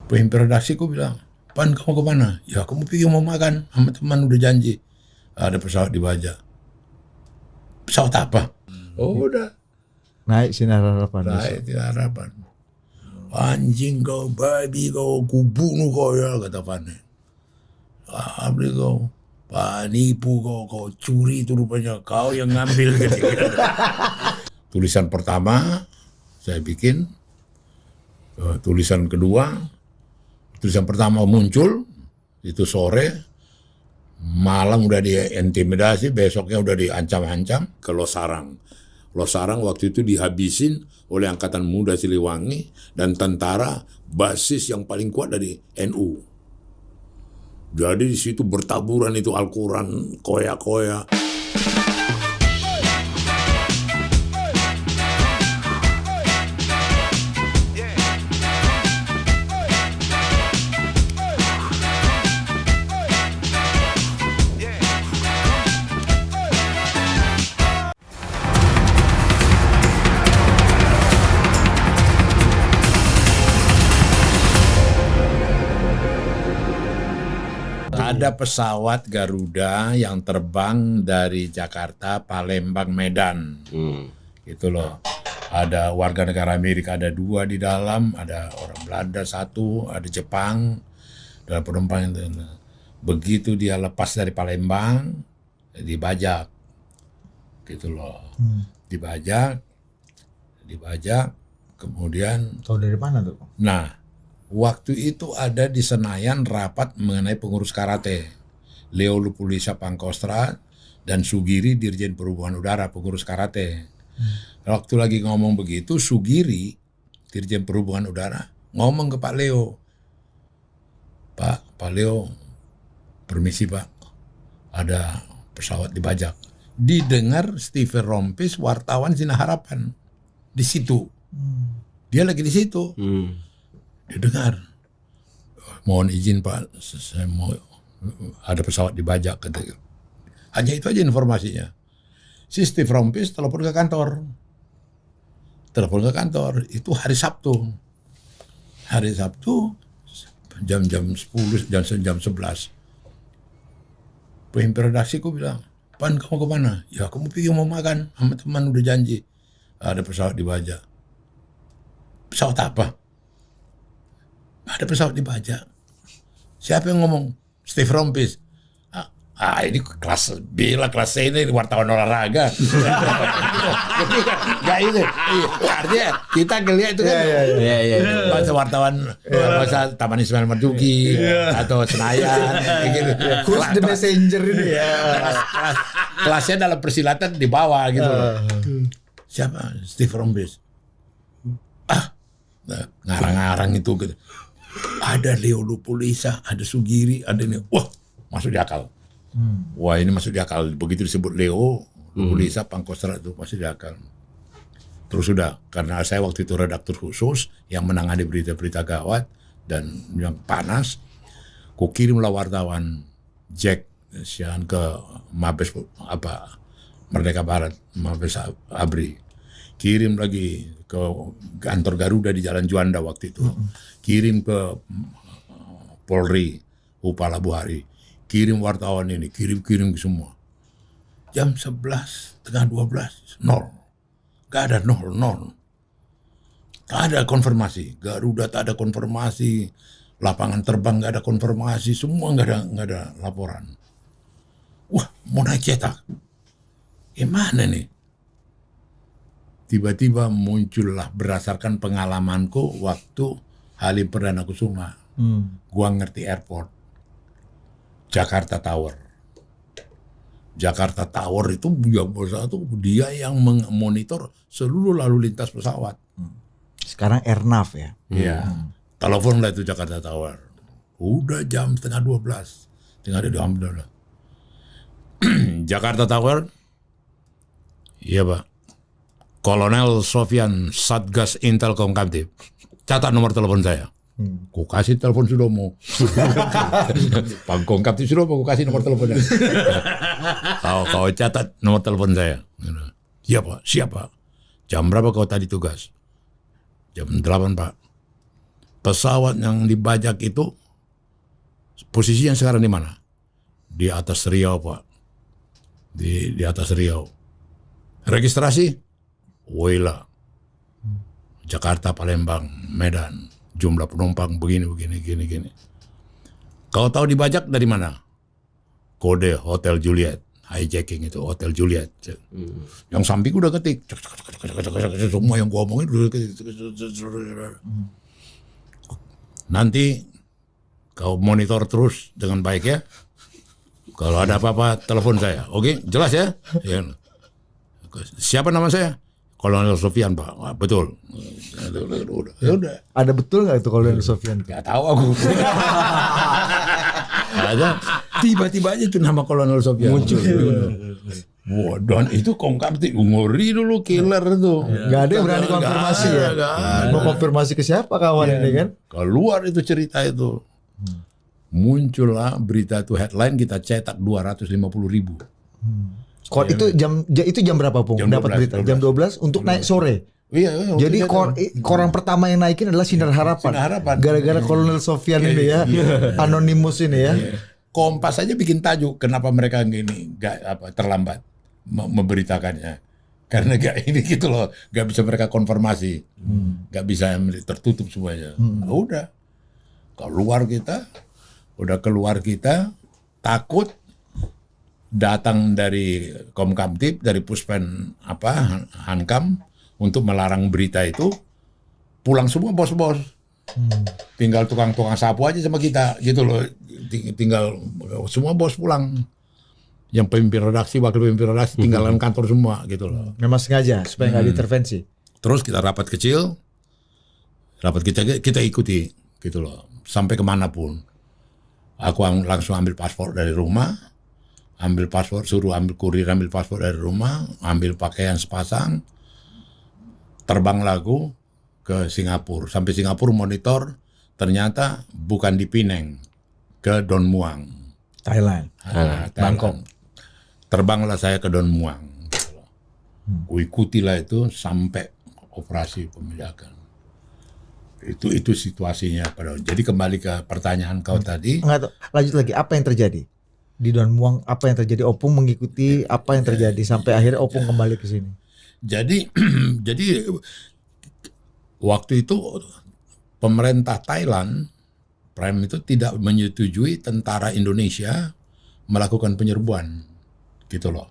Pemimpin redaksiku bilang, "Pan, kamu kemana?" "Ya, kamu pikir mau makan sama teman, udah janji." "Ada pesawat di Baja." "Pesawat apa?" "Oh, udah Naik Sinar Harapan. naik di harapan." "Anjing kau, babi kau, kubunuh kau ya," kata Pan. "Abdi kau, penipu kau curi itu rupanya, kau yang ngambil." Tulisan pertama saya bikin, tulisan kedua, tulisan pertama muncul itu sore, malam udah diintimidasi, besoknya udah diancam-ancam ke Losarang. Losarang waktu itu dihabisin oleh Angkatan Muda Siliwangi dan tentara basis yang paling kuat dari NU. Jadi di situ bertaburan itu Al-Quran, koya-koya. Ada pesawat Garuda yang terbang dari Jakarta, Palembang, Medan. Gitu loh. Ada warga negara Amerika, ada 2 di dalam, ada orang Belanda 1, ada Jepang dalam penumpang itu. Begitu dia lepas dari Palembang, dibajak. Gitu loh. Dibajak, kemudian Tahu dari mana tuh? nah, waktu itu ada di Senayan rapat mengenai pengurus karate. Leo Lupulisa Pangkostrat dan Sugiri Dirjen Perhubungan Udara pengurus karate. Waktu lagi ngomong begitu, Sugiri Dirjen Perhubungan Udara ngomong ke Pak Leo. Pak Leo, permisi Pak, ada pesawat dibajak. Didengar Steven Rompis, wartawan Sinar Harapan di situ. Dia lagi di situ. Dia dengar, "Mohon izin Pak, saya mau ada pesawat dibajak," katanya. Hanya itu aja informasinya. Si Steve Rompis telepon ke kantor. Itu hari Sabtu. Jam 10, jam 11. Pemimpin redaksiku bilang, "Pan, kamu kemana?" "Ya, kamu pikir mau makan sama teman, udah janji." "Ada pesawat dibajak." "Pesawat apa?" "Ada pesawat dibajak." "Siapa yang ngomong?" "Steve Rompis." Ini kelas B lah, kelas C, ini wartawan olahraga. Gak itu. Artinya kita ngeliat itu kan. Bahasa wartawan, bahasa Taman Ismail Marzuki atau Senayan. Gitu. Who's the messenger ini ya? Kelasnya dalam persilatan di bawah gitu. Siapa? Steve Rompis. Ngarang-ngarang itu gitu. Ada Leo Lupulisa, ada Sugiri, ada ini. Wah, masuk di akal. Wah, ini masuk di akal. Begitu disebut Leo Lupulisa Pangkostrat itu masuk di akal. Terus sudah, karena saya waktu itu redaktur khusus yang menangani berita-berita gawat dan yang panas, ku kirimlah wartawan Jack Sian ke Mabes Merdeka Barat, Mabes Abri. Kirim lagi ke kantor Garuda di Jalan Juanda waktu itu. Kirim ke Polri, Upala Buhari. Kirim wartawan ini, kirim ke semua. Jam 11, tengah 12, nol. Gak ada nol. Tak ada konfirmasi. Garuda tak ada konfirmasi. Lapangan terbang gak ada konfirmasi. Semua gak ada laporan. Wah, mau naik cetak. Gimana nih? Tiba-tiba muncullah berdasarkan pengalamanku waktu Halim Perdana Kusuma. Gua ngerti airport. Jakarta Tower. Jakarta Tower itu dia yang memonitor seluruh lalu lintas pesawat. Sekarang Airnav ya? Iya. Telepon lah itu Jakarta Tower. Udah jam setengah 12. Tinggal diambil. Jakarta Tower. Iya Pak. Kolonel Sofyan Satgas Intelkom Kamtib. Catat nomor telepon saya. Ku kasih telepon Sudomo. Pangkong Kamtib Sudomo, ku kasih nomor teleponnya. Kau catat nomor telepon saya. Iya Pak, siap Pak. Jam berapa kau tadi tugas? Jam 8 Pak. pesawat yang dibajak itu posisinya sekarang di mana? Di atas Riau, Pak. Di atas Riau. Registrasi? Woyla. Jakarta, Palembang, Medan. Jumlah penumpang begini. Kau tahu dibajak dari mana? Kode Hotel Juliet. Hijacking itu Hotel Juliet. Yang samping udah ketik. Semua yang gua omongin udah ketik. Nanti kau monitor terus dengan baik ya. Kalau ada apa-apa telepon saya. Oke, jelas ya? Ya. Siapa nama saya? Kolonel Sofian, Pak. Wah, betul. Udah. Ada betul nggak itu Kolonel Sofian? Gak tahu aku. Ada tiba-tiba aja itu nama Kolonel Sofian muncul. Wah, dan itu Komkamtib ngeri dulu killer tuh. Nggak ada yang berani konfirmasi ya. Mau konfirmasi ke siapa kawan ini kan? Keluar itu cerita itu. Muncullah berita itu, headline kita cetak 250.000. Itu jam berapa Pung? Jam Dapat 12, berita jam 12 untuk naik sore. Iya. Jadi koran pertama yang naikin adalah Sinar Harapan. Gara-gara Kolonel Sofian ini ya, anonimus ini ya. Kompas aja bikin tajuk kenapa mereka terlambat memberitakannya. Karena ini gitu loh, nggak bisa mereka konfirmasi, nggak bisa tertutup semuanya. Udah keluar kita takut datang dari Komkamtib, dari Puspen Hankam untuk melarang berita itu, pulang semua bos-bos. Tinggal tukang-tukang sapu aja sama kita gitu loh. Tinggal semua bos pulang. Yang pemimpin redaksi, wakil pemimpin redaksi tinggalan kantor semua gitu loh. Memang sengaja supaya nggak diintervensi. Terus kita rapat kecil, kita ikuti gitu loh, sampai kemanapun. Aku langsung ambil paspor dari rumah, suruh ambil kurir ambil paspor dari rumah, ambil pakaian sepasang, terbang lagu ke Singapura. Sampai Singapura monitor, ternyata bukan di Penang, ke Don Muang, Thailand. Bangkok. Terbanglah saya ke Don Muang. Kuikutilah itu sampai operasi pemilakan. Itu situasinya. Jadi kembali ke pertanyaan kau tadi. Lanjut lagi, apa yang terjadi di Don Muang? Apa yang terjadi? Opung mengikuti apa yang terjadi sampai akhirnya Opung kembali ke sini. Jadi waktu itu pemerintah Thailand Prime itu tidak menyetujui tentara Indonesia melakukan penyerbuan, gitu loh.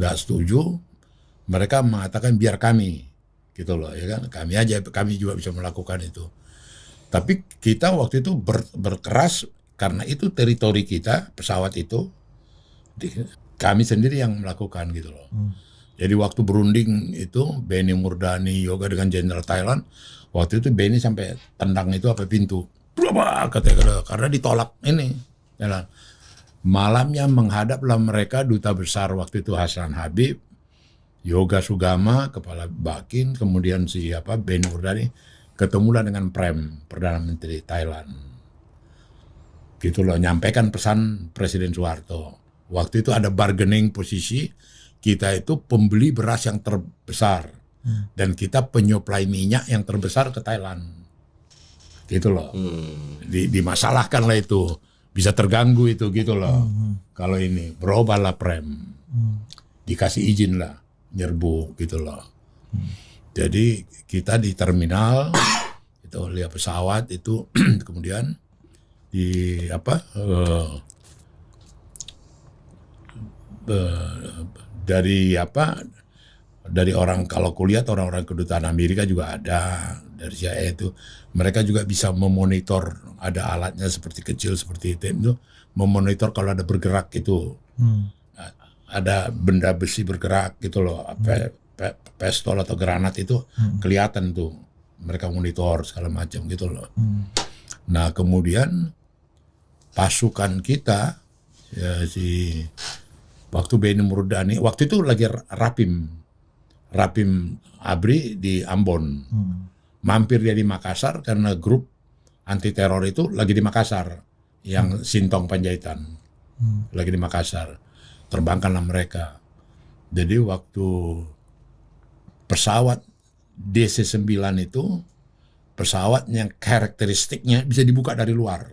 Nggak setuju. Mereka mengatakan biar kami, gitu loh, ya kan? Kami juga bisa melakukan itu. Tapi kita waktu itu berkeras karena itu teritori kita, pesawat itu, kami sendiri yang melakukan, gitu loh. Jadi waktu berunding itu Benny Murdani yoga dengan Jenderal Thailand, waktu itu Benny sampai tendang itu pintu, karena ditolak ini. Jalan. Malamnya menghadaplah mereka duta besar waktu itu Hasan Habib, Yoga Sugama, Kepala Bakin, kemudian Benny Murdani, ketemulah dengan Prem, Perdana Menteri Thailand. Gitu loh, nyampaikan pesan Presiden Soeharto. Waktu itu ada bargaining posisi, kita itu pembeli beras yang terbesar dan kita penyuplai minyak yang terbesar ke Thailand. Gitu loh. Dimasalahkan lah itu, bisa terganggu itu gitu loh. Kalau ini berubahlah Prem, dikasih izin lah nyerbu gitu loh. Jadi kita di terminal itu lihat pesawat itu kemudian dari orang, kalau kuliah orang-orang kedutaan Amerika juga ada dari CIA itu, mereka juga bisa memonitor, ada alatnya seperti kecil seperti itu memonitor kalau ada bergerak itu, ada benda besi bergerak gitu loh, pistol atau granat itu kelihatan tuh, mereka monitor segala macam gitu loh. Nah kemudian pasukan kita waktu Benny Murdani, waktu itu lagi Rapim Abri di Ambon. Mampir dia di Makassar karena grup anti teror itu lagi di Makassar, yang Sintong Panjaitan. Lagi di Makassar. Terbangkanlah mereka. Jadi waktu pesawat DC-9 itu pesawat yang karakteristiknya bisa dibuka dari luar.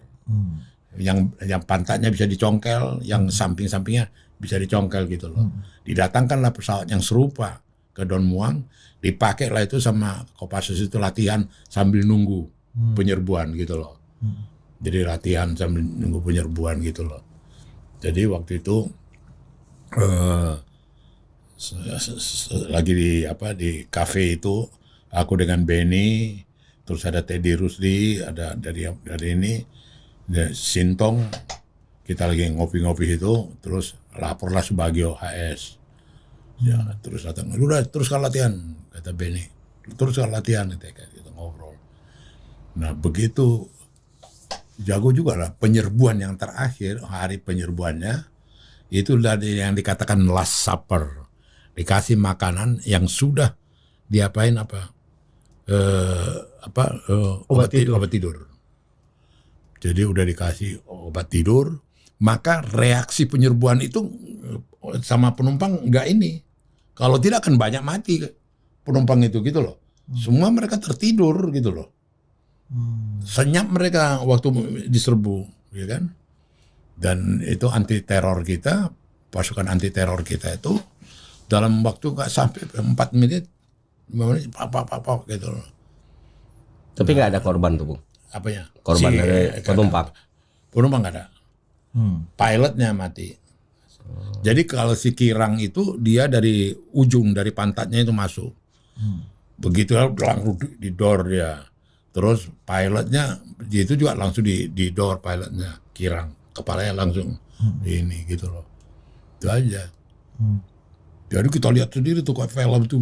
Yang pantatnya bisa dicongkel, yang samping-sampingnya bisa dicongkel gitu loh. Didatangkanlah pesawat yang serupa ke Don Muang, dipakailah itu sama Kopassus itu latihan sambil nunggu penyerbuan gitu loh. Jadi latihan sambil nunggu penyerbuan gitu loh. Jadi waktu itu lagi di kafe itu, aku dengan Benny, terus ada Teddy Rusdi, ada dari ini, dari Sintong, kita lagi ngopi-ngopi itu, terus laporlah Subagio HS. Ya, terus datang, udah teruskan latihan, kata Benny. Teruskan latihan, kita ngobrol. Nah, begitu jago juga lah penyerbuan yang terakhir, hari penyerbuannya, itu dari yang dikatakan last supper. Dikasih makanan yang sudah diapain obat tidur. Jadi udah dikasih obat tidur, maka reaksi penyerbuan itu sama penumpang nggak ini. Kalau tidak akan banyak mati penumpang itu gitu loh. Semua mereka tertidur gitu loh. Senyap mereka waktu diserbu, ya kan? Dan itu anti teror kita, pasukan anti teror kita itu dalam waktu nggak sampai 4 menit, 5 menit, gitu loh. Tapi nggak ada korban tuh, Bung? Apanya? Korban dari penumpang? Penumpang nggak ada. Pilotnya mati. Jadi kalau si Kirang itu dia dari ujung, dari pantatnya itu masuk. Begitu langsung di door dia. Terus pilotnya dia itu juga langsung di door pilotnya, Kirang. Kepalanya langsung ini gitu loh. Itu aja. Jadi kita lihat sendiri tuh kayak film itu.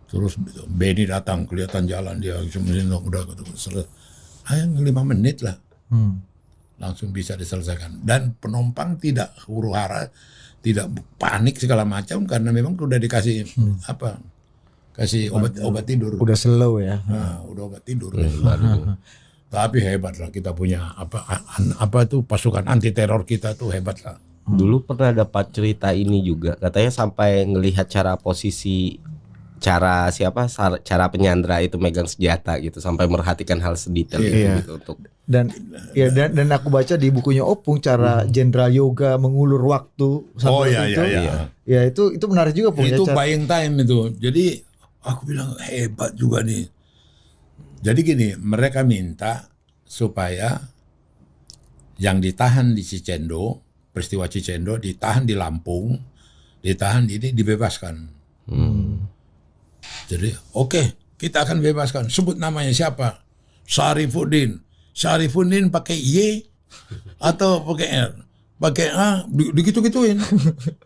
Terus Benny datang, kelihatan jalan dia udah selesai. Hanya 5 menit lah. Langsung bisa diselesaikan. Dan penumpang tidak huru-hara, tidak panik segala macam karena memang udah dikasih kasih obat tidur. Udah slow ya. Nah, udah obat tidur. Tapi hebat lah kita punya itu pasukan anti teror kita tuh hebat lah. Dulu pernah dapat cerita ini juga, katanya sampai ngelihat cara penyandra itu megang senjata gitu, sampai merhatikan hal sedetail gitu untuk dan aku baca di bukunya Opung cara Jenderal Yoga mengulur waktu sampai itu menarik juga Pung. Itu buying time itu. Jadi aku bilang hebat juga nih. Jadi gini, mereka minta supaya yang ditahan di Cicendo, peristiwa Cicendo, ditahan di Lampung, ditahan ini dibebaskan. Jadi oke, kita akan bebaskan. Sebut namanya siapa? Syarifuddin. Syarifuddin pakai Y atau pakai R? Pakai A, digitu-gituin.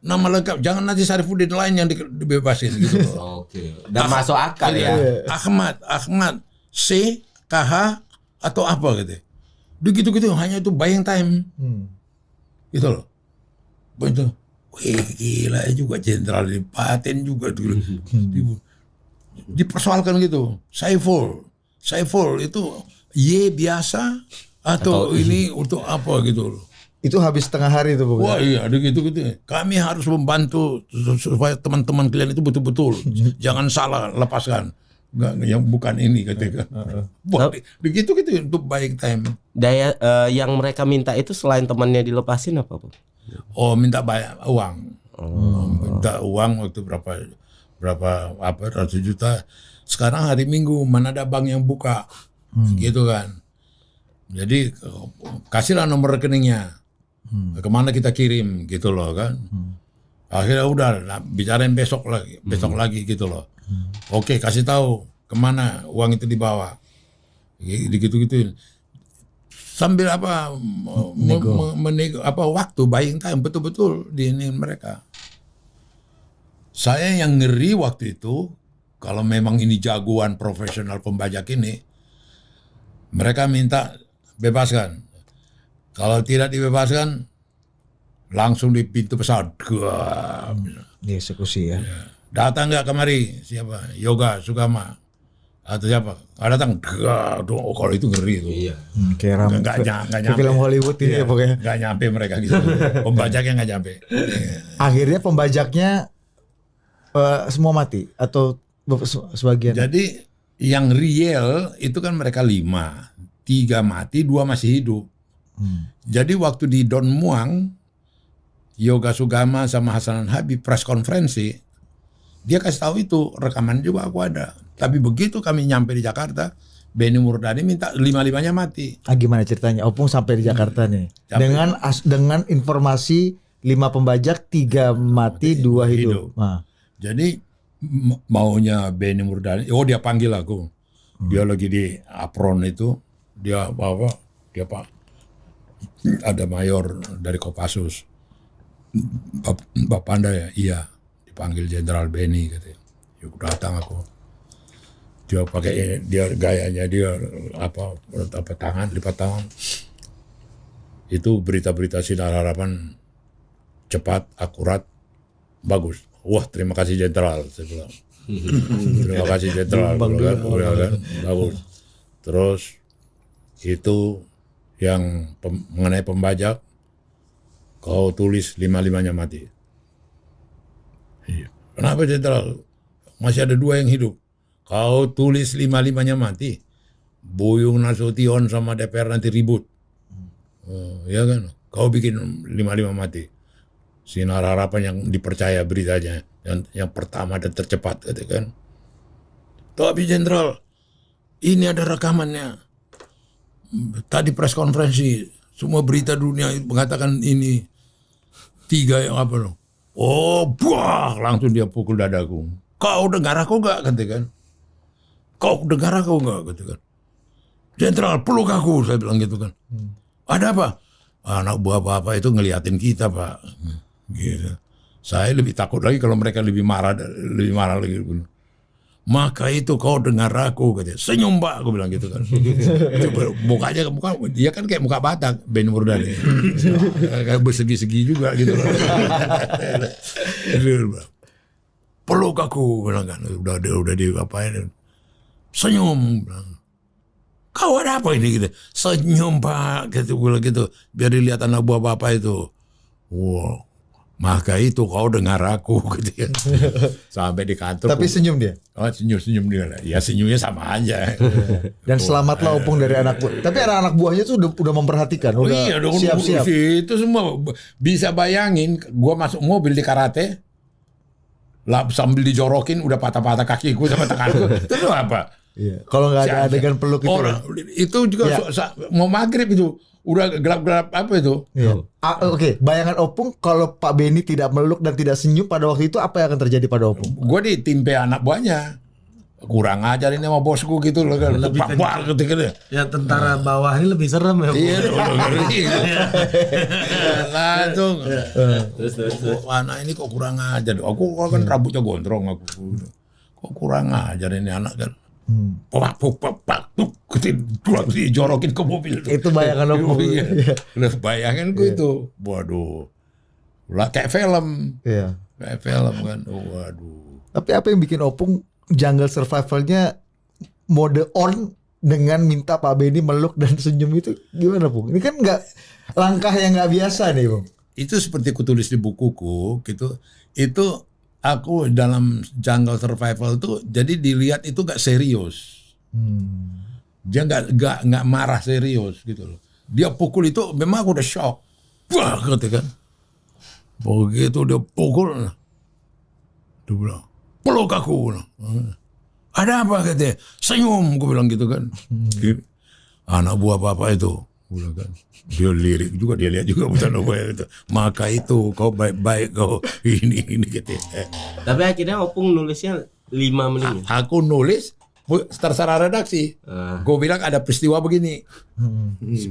Nama lengkap. Jangan nanti Syarifuddin lain yang dibebasin gitu loh. Oke. Dan masuk akal ya. Ahmad C, KH atau apa gitu. Begitu-gitu, hanya itu buying time. Gitu loh. Begitu. Wih, gila juga jenderal dipaten juga dulu. Dipersoalkan gitu. Saiful itu Y biasa atau ini untuk apa gitu loh. Itu habis setengah hari itu Bung. Wah iya, gitu. Kami harus membantu supaya teman-teman kalian itu betul-betul jangan salah lepaskan. Enggak, yang bukan ini ketika. Begitu untuk buying time. Daya yang mereka minta itu selain temannya dilepasin apa, Bung? Oh, minta banyak uang. Minta uang waktu berapa ratus juta. Sekarang hari Minggu mana ada bank yang buka. Gitu kan. Jadi kasihlah nomor rekeningnya. Kemana kita kirim gitu loh kan. Akhirnya udah bicarain besok lagi gitu loh. Oke, kasih tahu kemana uang itu dibawa. Gitu-gituin. Sambil waktu buying time betul-betul di ini mereka. Saya yang ngeri waktu itu kalau memang ini jagoan profesional pembajak ini, mereka minta bebaskan. Kalau tidak dibebaskan, langsung di pintu pesawat. Dieksekusi ya. Datang nggak kemari? Siapa? Yoga Sugama atau siapa? Kalau datang, kalau itu ngeri itu. Iya. Kayak nyampe. Film Hollywood ini ya pokoknya. Nggak nyampe mereka gitu. Pembajaknya nggak nyampe. Akhirnya pembajaknya semua mati atau sebagian. Jadi yang real itu kan mereka 5, 3 mati, 2 masih hidup. Jadi waktu di Don Muang, Yoga Sugama sama Hasanan Habib press konferensi, dia kasih tahu itu, rekaman juga aku ada. Tapi begitu kami nyampe di Jakarta, Benny Murdani minta 5-5-nya mati. Gimana ceritanya? Opung sampai di Jakarta nih. Dengan informasi 5 pembajak, 3 mati, 2 hidup. Nah. Jadi maunya Benny Murdani, dia panggil aku. Dia lagi di apron itu, dia Pak ada mayor dari Kopassus. Bapak Anda ya? Iya. Dipanggil Jenderal Benny katanya. Yuk datang aku. Dia pakai gayanya dia lipat tangan. Itu berita-berita Sinar Harapan cepat, akurat, bagus. Wah, terima kasih Jenderal, saya bilang. Terima kasih Jenderal, kan? Bagus. Terus itu yang mengenai pembajak, kau tulis 5-5-nya mati. Iya. Kenapa Jenderal? Masih ada 2 yang hidup. Kau tulis 5-5-nya mati. Buyung Nasution sama DPR nanti ribut. Ya kan? Kau bikin 5-5 mati. Sinar Harapan yang dipercaya beritanya. Yang pertama dan tercepat, kan. Tapi Jenderal, ini ada rekamannya. Tadi press konferensi, semua berita dunia mengatakan ini 3 yang apa loh. Langsung dia pukul dadaku. Kau dengar aku enggak, katakan. Kau dengar aku enggak, katakan. Jenderal, peluk aku, saya bilang gitu kan. Ada apa? Anak buah Bapak itu ngeliatin kita, Pak. Gitu. Saya lebih takut lagi kalau mereka lebih marah lagi. Maka itu kau dengar aku, katanya. Senyum, Pak, aku bilang gitu kan. Mukanya dia kan kayak muka Batak, Benny Murdani. Kayak bersegi-segi juga gitu. Peluk aku, bilang kan. Udah diapain. Senyum, bilang. Kau ada apa ini gitu? Senyum, Pak, gitu. Biar dilihat anak buah Bapak itu. Wow. Maka itu kau dengar aku gitu ya. Sampai di kantor. Tapi senyum dia? Senyum dia. Ya senyumnya sama aja. Dan selamatlah Opung dari anak buah. Tapi anak buahnya tuh udah memperhatikan. Udah siap-siap. Itu semua bisa bayangin. Gua masuk mobil di karate. Sambil dijorokin udah patah-patah kakiku sama tanganku. Itu apa? Iya. Kalau nggak ada adegan peluk itu. Itu juga mau maghrib itu. Udah gelap-gelap apa itu? Iya. Oke, bayangan Opung kalau Pak Benny tidak meluk dan tidak senyum pada waktu itu, apa yang akan terjadi pada Opung? Gue ditimpe anak buahnya. Kurang ajar ini sama bosku gitu loh kan. Ya tentara bawah ini lebih serem ya. Iya, langsung. Terus. Anak ini kok kurang ajar. Aku kan rambutnya gondrong aku. Kok kurang ajar ini anak kan. Dijorokin ke mobil. Itu bayangan Opung. Bayangin gue itu. Waduh. Lah kayak film. Iya. Kayak film kan. Waduh. Tapi apa yang bikin Opung jungle survivalnya mode on dengan minta Pak Benny meluk dan senyum itu gimana, Pung? Ini kan langkah yang nggak biasa nih, Pung. Itu seperti ku tulis di bukuku gitu. Itu aku dalam jungle survival tuh jadi dilihat itu gak serius. Dia gak marah serius gitu loh. Dia pukul itu memang aku udah shock. Wah, gitu kan. Begitu dia pukul, dia bilang, peluk aku. Ada apa katanya? Senyum, gue bilang gitu kan. Anak buah Bapak itu. Kan. Dia lirik juga, dia lihat juga bukan apa itu. Maka itu kau baik-baik kau ini gitu. Tapi akhirnya Opung nulisnya 5 menit. Aku nulis terserah redaksi. Gue bilang ada peristiwa begini.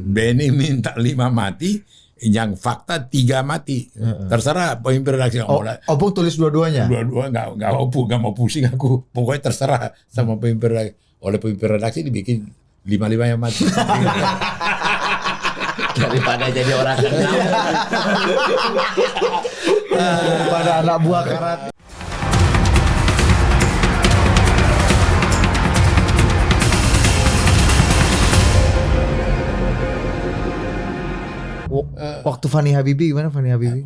Benny minta 5 mati, yang fakta 3 mati. Terserah pemimpin redaksi. Opung tulis dua-duanya? Dua-dua nggak Opung, nggak mau pusing aku. Pokoknya terserah sama pemimpin redaksi. Oleh pemimpin redaksi dibikin 5-5 yang mati. Daripada jadi orang kenal. Daripada anak buah karate. Waktu Fanny Habibie gimana Fanny Habibie?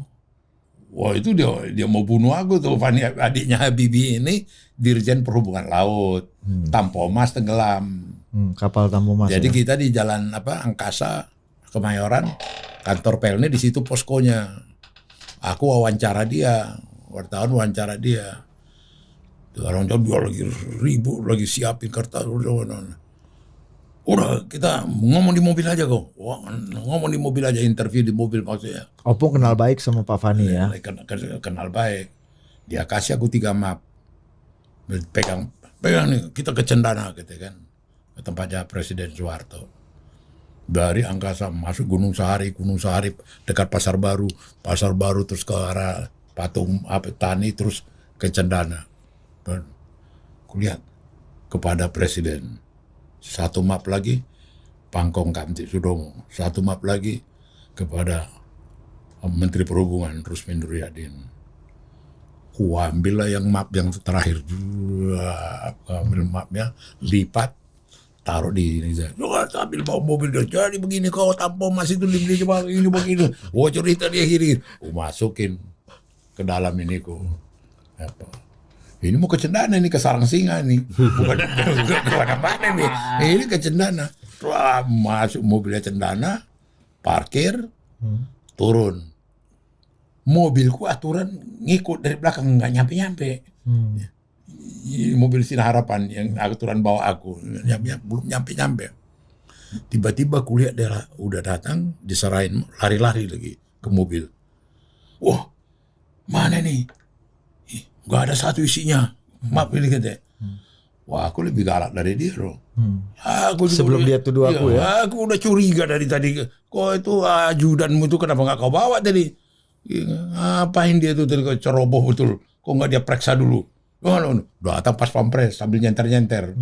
Wah itu dia mau bunuh aku tuh. Fani, adiknya Habibie ini Dirjen Perhubungan Laut, Tampomas tenggelam. Kapal Tampomas. Jadi ya. kita di jalan Angkasa Kemayoran, kantor Pelni di situ poskonya. Aku wawancara dia, wartawan wawancara dia. Orang dia lagi ribut, lagi siapin kertas. Udah kita ngomong di mobil aja kok. Wah, ngomong di mobil aja, interview di mobil maksudnya. Opung kenal baik sama Pak Fani ya. Kenal baik. Dia kasih aku 3 map. Pegang nih, kita ke Cendana gitu kan. Ke tempatnya Presiden Soeharto. Dari Angkasa masuk Gunung Sahari dekat Pasar Baru terus ke arah Patung Tani terus ke Cendana. Dan kulihat kepada Presiden. 1 map lagi Pangkong Kamtip Sudomo. 1 map lagi kepada Menteri Perhubungan Rusmin Nuryadin. Ku ambil lah yang map yang terakhir. Ambil mapnya, lipat, taruh di ini. Sambil bawa mobil dia. Jadi begini kau Tampomas itu dibeli ini begini. Wah cerita dia gini. Masukin ke dalam ini ku. Apa? Ini mau ke Cendana nih, ke Sarangsinga nih. Bukan ke mana-mana nih. Ini ke Cendana. Wah, masuk mobilnya Cendana, parkir, turun. Mobilku aturan ngikut dari belakang, nggak nyampe-nyampe. Mobil Sinar Harapan yang aturan bawa aku, belum nyampe-nyampe. Tiba-tiba kulihat dia udah datang, diserahin, lari-lari lagi ke mobil. Wah, mana nih? Gak ada satu isinya. Maaf ini kata. Wah aku lebih galak dari dia loh. Aku Sebelum dia tuduh aku ya. Aku udah curiga dari tadi. Kok itu ajudanmu itu kenapa gak kau bawa tadi? Ngapain dia tuh tadi kok ceroboh betul. Kok gak dia periksa dulu? Datang pas pampres sambil nyenter-nyenter.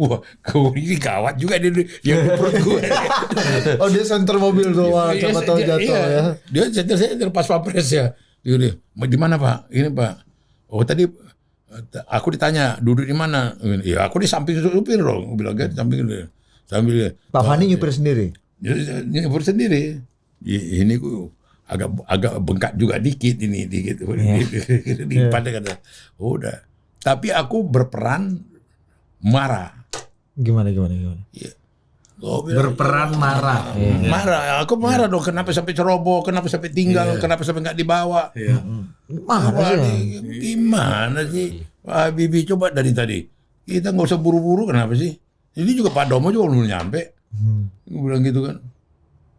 Wah kau ini gawat juga dia perut gue. Oh dia senter mobil tuh. Wah coba tahu jatuh ya. Dia senter pas pampres ya. Dia, di mana Pak? Ini Pak. Oh tadi aku ditanya duduk di mana? Ya aku di samping supir dong. Bilang kan sambil. Pak Fani nyupir sendiri. Nyupir sendiri. Ini ku agak bengkak juga dikit ini dikit. Di kata. Udah. Tapi aku berperan marah. Gimana? Ya. Berperan marah. Marah. Aku marah dong. Kenapa sampai ceroboh? Kenapa sampai tinggal? Kenapa sampai nggak dibawa? Marah sih. Gimana sih? Habibie coba dari tadi. Kita nggak usah buru-buru. Kenapa sih? Ini juga Pak Domo juga belum nyampe. Gue bilang gitu kan.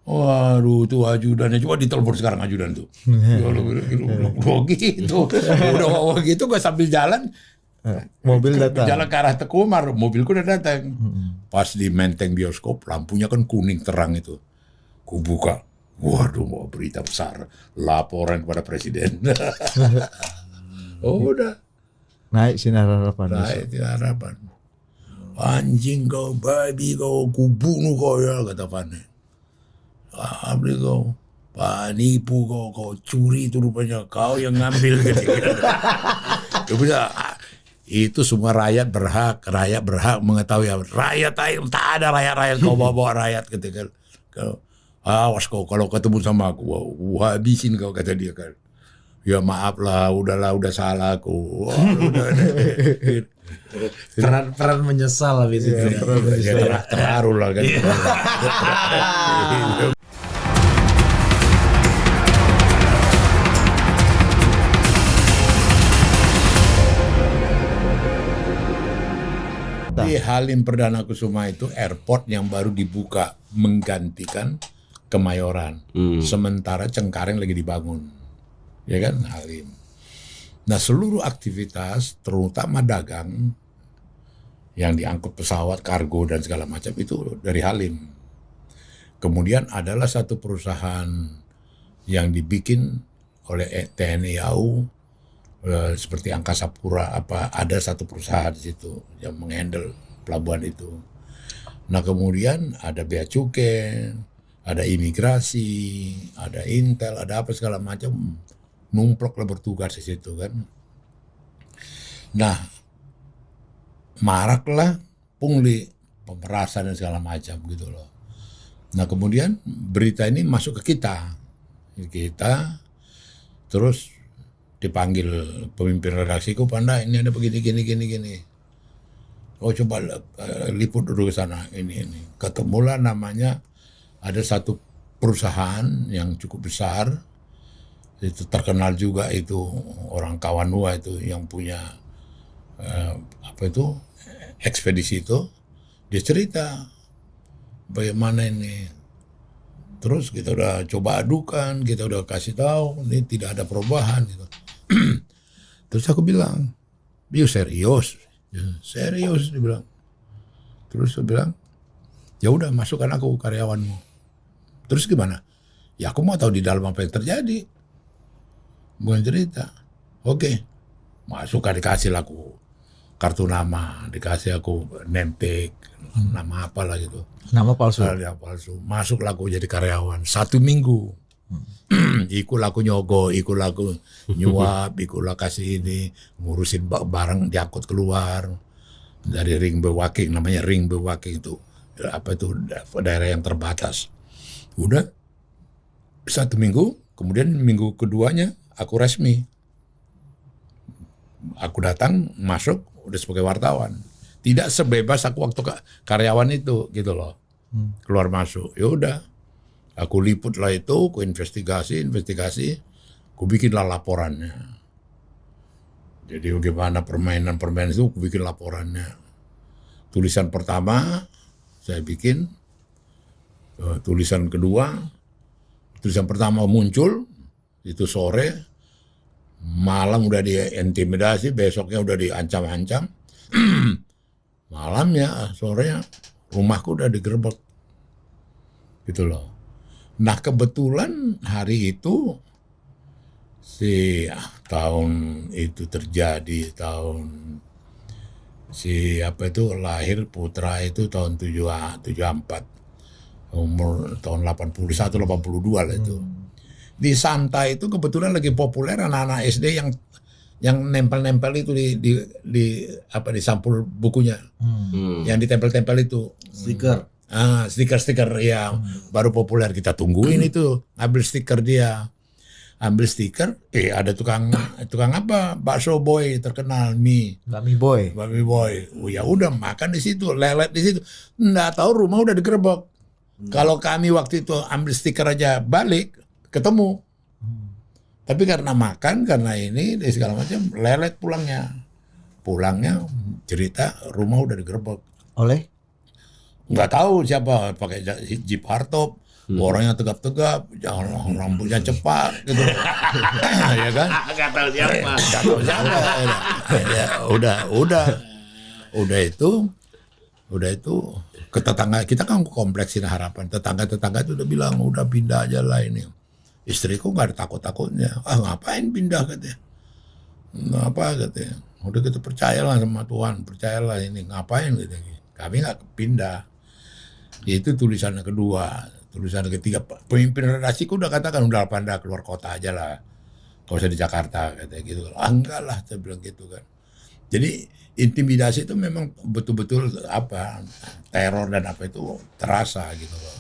Waduh tuh ajudannya. Coba ditelepon sekarang ajudan tuh. Udah gitu. Gue sambil jalan. Mobil datang. Jalan ke arah Tekomar, mobilku udah datang. Pas di Menteng bioskop, lampunya kan kuning terang itu. Ku buka, waduh mau berita besar, laporan kepada presiden. Udah. Naik Sinar Harapan. Naik Sinar Harapan. Anjing kau, babi kau, ku bunuh kau ya, kata Fani. Abdi kau, penipu kau curi itu rupanya, kau yang ngambil. Itu semua rakyat berhak mengetahui. Rakyat tak ada rakyat kau bawa rakyat ketika kau awas kau kalau ketemu sama aku, habisin kau kata dia kan. Ya maaf lah, udah salah aku. Peran menyesal habis itu. Terharu lah kan. Di Halim Perdana Kusuma itu airport yang baru dibuka menggantikan Kemayoran. Sementara Cengkareng lagi dibangun. Ya kan Halim. Nah seluruh aktivitas terutama dagang yang diangkut pesawat, kargo dan segala macam itu dari Halim. Kemudian adalah satu perusahaan yang dibikin oleh TNI AU seperti Angkasa Pura ada satu perusahaan di situ yang menghandle pelabuhan itu. Nah kemudian ada bea cukai, ada imigrasi, ada intel, ada apa segala macam numplok lah bertugas di situ kan. Nah maraklah pungli, pemerasan dan segala macam gitu loh. Nah kemudian berita ini masuk ke kita Terus dipanggil pemimpin redaksiku, Panda ini ada begini gini. Oh coba liput dulu ke sana ini. Ketemulah namanya ada satu perusahaan yang cukup besar, itu terkenal juga itu orang Kawanua itu yang punya ekspedisi itu. Dia cerita bagaimana ini. Terus kita udah coba adukan, kita udah kasih tahu ini tidak ada perubahan gitu. Terus aku bilang, "You serius?" Ya, serius dia bilang. Terus dia bilang, "Ya udah masukkan aku karyawanmu." Terus gimana? Ya aku mau tahu di dalam apa yang terjadi. Bukan cerita. Oke. Masukkan, dikasih aku kartu nama, dikasih aku name tag, nama apalah gitu. Nama palsu. Nama palsu. Masuklah aku jadi karyawan 1 minggu. Ikut aku nyogo, ikut aku nyuap, ikut kasih ini, ngurusin barang diangkut keluar dari ring Bewaking, namanya ring Bewaking itu daerah yang terbatas. Udah 1 minggu, kemudian minggu keduanya aku resmi. Aku datang, masuk, udah sebagai wartawan. Tidak sebebas aku waktu karyawan itu, gitu loh. Keluar masuk, ya udah. Aku liput lah itu, aku investigasi, aku bikinlah laporannya. Jadi bagaimana permainan itu, aku bikin laporannya. Tulisan pertama, saya bikin. Tulisan kedua, tulisan pertama muncul, itu sore, malam udah diintimidasi, besoknya udah diancam-ancam. Malamnya, sorenya, rumahku udah digerebek. Gitu loh. Nah kebetulan hari itu tahun itu terjadi, lahir putra itu tahun 74, umur tahun 81, 82 lah itu. Di Santa itu kebetulan lagi populer anak-anak SD yang nempel-nempel itu di sampul bukunya, yang ditempel-tempel itu Stiker. Stiker ya, baru populer. Kita tungguin itu, ambil stiker dia, ambil stiker. Ada tukang apa, bakso boy terkenal, Bami boy. Oh ya udah makan di situ, lelet di situ. Nggak tahu rumah udah digerebek. Kalau kami waktu itu ambil stiker aja balik ketemu. Tapi karena makan, karena ini segala macam, lelet pulangnya cerita rumah udah digerebek. Oleh? Nggak tahu siapa, pakai jeep hardtop, orangnya tegap-tegap, rambutnya cepat gitu. Ya kan? Nggak tahu siapa. Nggak tahu siapa. Ya, udah itu ke tetangga kita kan kompleksin Harapan. Tetangga itu udah bilang udah pindah aja lah ini. Istriku nggak ada takut-takutnya. Ngapain pindah katanya? Ngapa katanya? Udah kita percayalah sama Tuhan, percayalah ini ngapain katanya. Kami nggak pindah. Itu tulisan kedua. Tulisan ketiga, pemimpin redaksiku udah katakan udah Panda keluar kota aja lah, kalau usah di Jakarta katanya gitu. Enggak lah, saya bilang gitu kan. Jadi intimidasi itu memang betul-betul teror dan apa itu terasa gitu loh.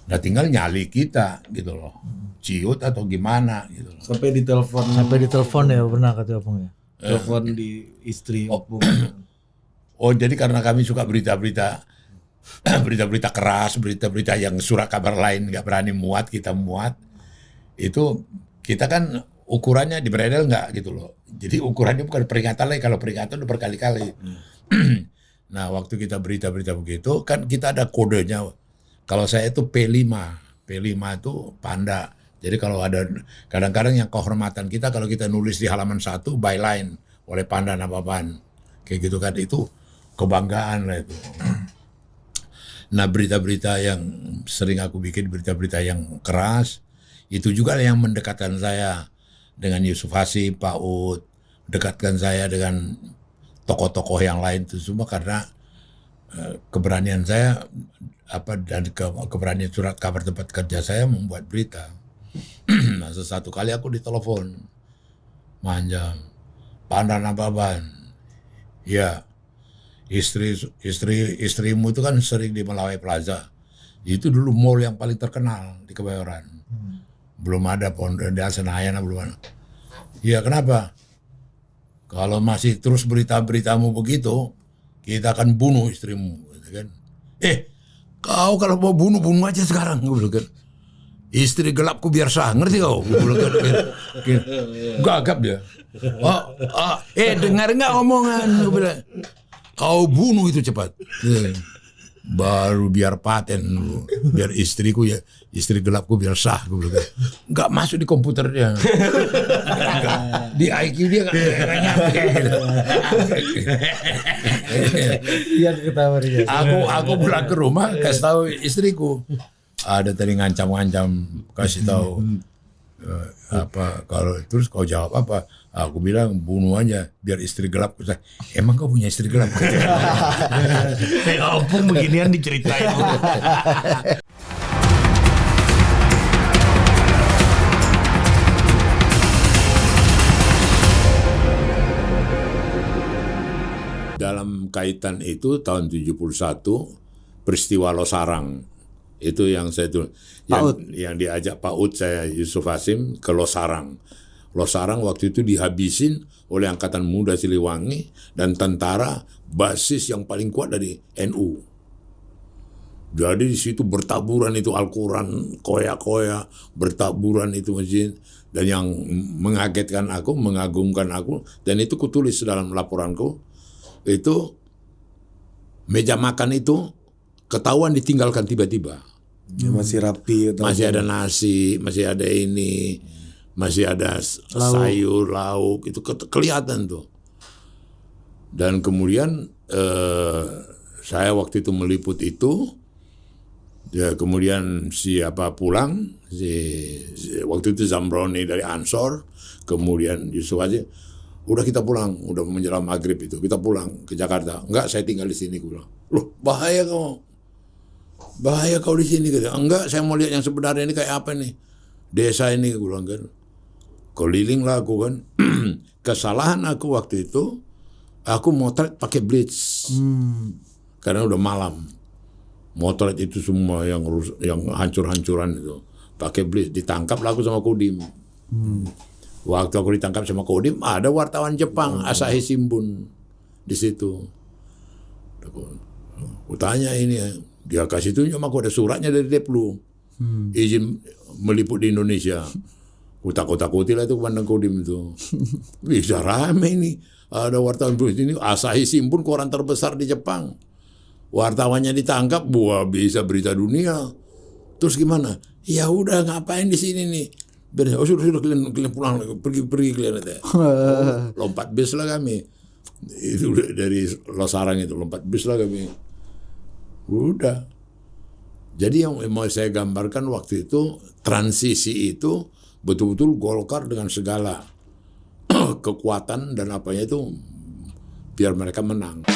Nah tinggal nyali kita gitu loh, ciut atau gimana gitu loh. Sampai ditelepon ya pernah kata Opung ya. Telepon di istri Opung. Oh jadi karena kami suka berita-berita keras, berita-berita yang surat kabar lain nggak berani muat, kita muat. Itu kita kan ukurannya di beredel nggak gitu loh. Jadi ukurannya bukan peringatan lagi, kalau peringatan udah berkali-kali. Nah waktu kita berita-berita begitu kan kita ada kodenya. Kalau saya itu P5 itu Panda. Jadi kalau ada kadang-kadang yang kehormatan kita kalau kita nulis di halaman 1 byline oleh Panda Nababan kayak gitu kan, itu kebanggaan lah itu. Nah berita-berita yang sering aku bikin, berita-berita yang keras, itu juga yang mendekatkan saya dengan Yusuf Hasib, Pak Ud, dekatkan saya dengan tokoh-tokoh yang lain itu semua karena keberanian saya dan keberanian surat kabar tempat kerja saya membuat berita. Nah sesuatu kali aku ditelepon, Manjam, Panda Nababan, ya. Istrimu itu kan sering di Melawai Plaza. Itu dulu mall yang paling terkenal di Kebayoran. Belum ada Pondok Indah Senayan belum ada. Iya kenapa? Kalau masih terus berita-beritamu begitu, kita akan bunuh istrimu, gitu kan? Kau kalau mau bunuh aja sekarang, gue bilang kan. Istri gelapku biar sah, ngerti kau? Gue bilang kan. Gagap dia. Dengar nggak omongan? Gue bilang, kau bunuh itu cepat. Baru biar paten, biar istriku ya, istri gelapku biar sah. Gue bilang, nggak masuk di komputer dia, di IQ dia nggak nyampe kayak gitu. Iya ketawa dia. Aku pulang ke rumah kasih tahu istriku, ada tadi ngancam-ngancam, kasih tahu apa kalau terus kau jawab apa? Aku bilang bunuh aja biar istri gelap. Emang kau punya istri gelap? Ampun beginian diceritain. Dalam kaitan itu tahun 71 peristiwa Losarang itu yang saya tulis yang diajak Pak Ud saya Yusuf Hasim ke Losarang. Losarang waktu itu dihabisin oleh Angkatan Muda Siliwangi dan tentara basis yang paling kuat dari NU. Jadi di situ bertaburan itu Al-Quran, koya-koya, bertaburan itu masjid. Dan yang mengagetkan aku, mengagumkan aku, dan itu kutulis dalam laporanku, itu meja makan itu ketahuan ditinggalkan tiba-tiba. Ya, masih rapi. Masih ada nasi, masih ada ini, masih ada sayur, lauk, itu kelihatan tuh. Dan kemudian saya waktu itu meliput itu, ya kemudian siapa pulang, waktu itu Zambroni dari Ansor, kemudian Yusuf Hasim, udah kita pulang, udah menjelang maghrib itu, kita pulang ke Jakarta. Enggak, saya tinggal di sini, gue bilang. Loh, bahaya kau di sini, gitu. Enggak, saya mau lihat yang sebenarnya ini kayak apa nih, desa ini, gue bilang kan. Keliling lah aku kan. Kesalahan aku waktu itu, aku motret pakai blitz, karena udah malam. Motret itu semua yang hancur-hancuran itu, pakai blitz, ditangkap lah aku sama Kodim. Waktu aku ditangkap sama Kodim, ada wartawan Jepang, Asahi Shimbun di situ. Aku tanya ini, dia kasih tunjuk, aku ada suratnya dari Deplu, izin meliput di Indonesia. Aku takut-takuti lah itu pandang Kodim itu. Bisa rame ini, ada wartawan ini, Asahi Shimbun, koran terbesar di Jepang. Wartawannya ditangkap, wah bisa berita dunia. Terus gimana? Ya udah ngapain di sini nih? Sudah kalian pulang, pergi kalian aja. Lompat bis lah kami. Itu dari Losarang itu lompat bis lah kami. Udah. Jadi yang mau saya gambarkan waktu itu, transisi itu betul-betul Golkar dengan segala kekuatan dan apanya itu biar mereka menang.